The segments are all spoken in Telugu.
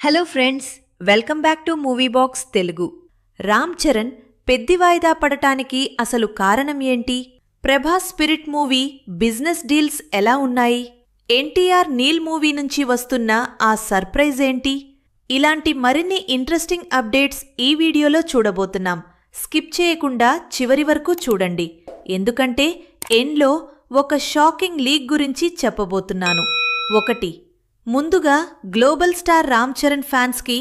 Hello friends, welcome back to movie box Telugu. Ram Charan Peddi వాయిదా పడటానికి అసలు కారణం ఏంటి? Prabhas spirit movie business deals ఎలా ఉన్నాయి? ఎన్టీఆర్ నీల్ మూవీ నుంచి వస్తున్న ఆ సర్ప్రైజ్ ఏంటి? ఇలాంటి మరిన్ని ఇంట్రెస్టింగ్ అప్డేట్స్ ఈ వీడియోలో చూడబోతున్నాం. స్కిప్ చేయకుండా చివరి వరకు చూడండి, ఎందుకంటే ఎండ్లో ఒక షాకింగ్ లీక్ గురించి చెప్పబోతున్నాను. 1. ముందుగా గ్లోబల్ స్టార్ రామ్ చరణ్ ఫ్యాన్స్కి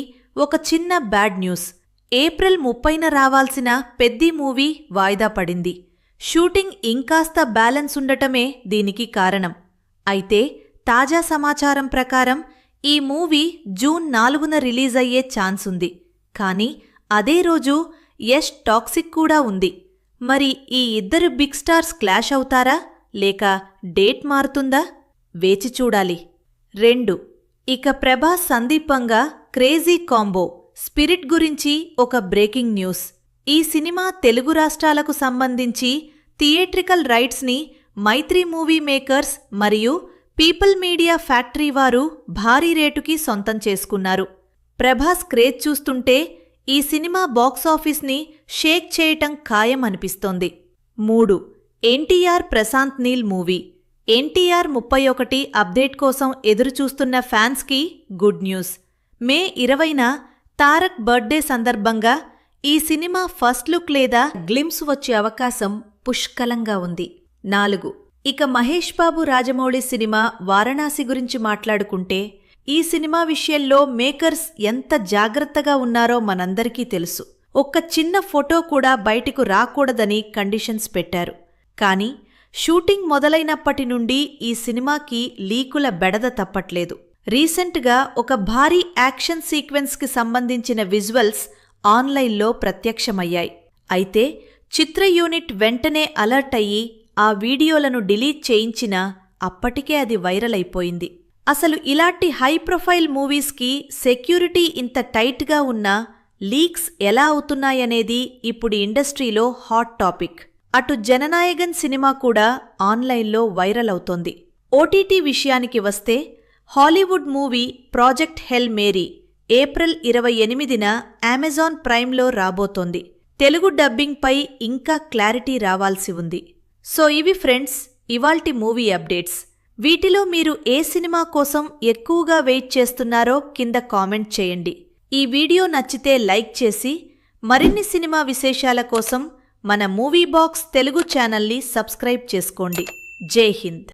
ఒక చిన్న బ్యాడ్ న్యూస్. ఏప్రిల్ 30న రావాల్సిన పెద్ది మూవీ వాయిదా పడింది. షూటింగ్ ఇంకాస్త బ్యాలెన్స్ ఉండటమే దీనికి కారణం. అయితే తాజా సమాచారం ప్రకారం ఈ మూవీ జూన్ 4న రిలీజ్ అయ్యే ఛాన్స్ ఉంది. కానీ అదే రోజు యష్ టాక్సిక్ కూడా ఉంది. మరి ఈ ఇద్దరు బిగ్ స్టార్స్ క్లాష్ అవుతారా, లేక డేట్ మారుతుందా? వేచి చూడాలి. 2. ఇక ప్రభాస్ సందీపంగా క్రేజీ కాంబో స్పిరిట్ గురించి ఒక బ్రేకింగ్ న్యూస్. ఈ సినిమా తెలుగు రాష్ట్రాలకు సంబంధించి థియేట్రికల్ రైట్స్ని మైత్రి మూవీ మేకర్స్ మరియు పీపుల్ మీడియా ఫ్యాక్టరీ వారు భారీ రేటుకి సొంతం చేసుకున్నారు. ప్రభాస్ క్రేజ్ చూస్తుంటే ఈ సినిమా బాక్సాఫీస్ని షేక్ చేయటం ఖాయం అనిపిస్తోంది. 3. ఎన్టీఆర్ ప్రశాంత్ నీల్ మూవీ. ఎన్టీఆర్ 31 అప్డేట్ కోసం ఎదురుచూస్తున్న ఫ్యాన్స్కి గుడ్ న్యూస్. మే 20న తారక్ బర్త్డే సందర్భంగా ఈ సినిమా ఫస్ట్ లుక్ లేదా గ్లిమ్స్ వచ్చే అవకాశం పుష్కలంగా ఉంది. 4. ఇక మహేష్ బాబు రాజమౌళి సినిమా వారణాసి గురించి మాట్లాడుకుంటే ఈ సినిమా విషయంలో మేకర్స్ ఎంత జాగ్రత్తగా ఉన్నారో మనందరికీ తెలుసు. ఒక్క చిన్న ఫోటో కూడా బయటకు రాకూడదని కండిషన్స్ పెట్టారు. కానీ షూటింగ్ మొదలైనప్పటి నుండి ఈ సినిమాకి లీకుల బెడద తప్పట్లేదు. రీసెంట్గా ఒక భారీ యాక్షన్ సీక్వెన్స్కి సంబంధించిన విజువల్స్ ఆన్లైన్లో ప్రత్యక్షమయ్యాయి. అయితే చిత్ర యూనిట్ వెంటనే అలర్ట్ అయ్యి ఆ వీడియోలను డిలీట్ చేయించినా అప్పటికే అది వైరల్ అయిపోయింది. అసలు ఇలాంటి హై ప్రొఫైల్ మూవీస్కి సెక్యూరిటీ ఇంత టైట్గా ఉన్నా లీక్స్ ఎలా అవుతున్నాయనేది ఇప్పుడు ఇండస్ట్రీలో హాట్ టాపిక్. అటు జననాయగన్ సినిమా కూడా ఆన్లైన్లో వైరల్ అవుతోంది. ఓటీటీ విషయానికి వస్తే హాలీవుడ్ మూవీ ప్రాజెక్ట్ హెల్ మేరీ ఏప్రిల్ 28న అమెజాన్ ప్రైమ్లో రాబోతోంది. తెలుగు డబ్బింగ్పై ఇంకా క్లారిటీ రావాల్సి ఉంది. సో ఇవి ఫ్రెండ్స్ ఇవాల్టి మూవీ అప్డేట్స్. వీటిలో మీరు ఏ సినిమా కోసం ఎక్కువగా వెయిట్ చేస్తున్నారో కింద కామెంట్ చేయండి. ఈ వీడియో నచ్చితే లైక్ చేసి మరిన్ని సినిమా విశేషాల కోసం మన మూవీ బాక్స్ తెలుగు ఛానల్ని సబ్స్క్రైబ్ చేసుకోండి. జై హింద్.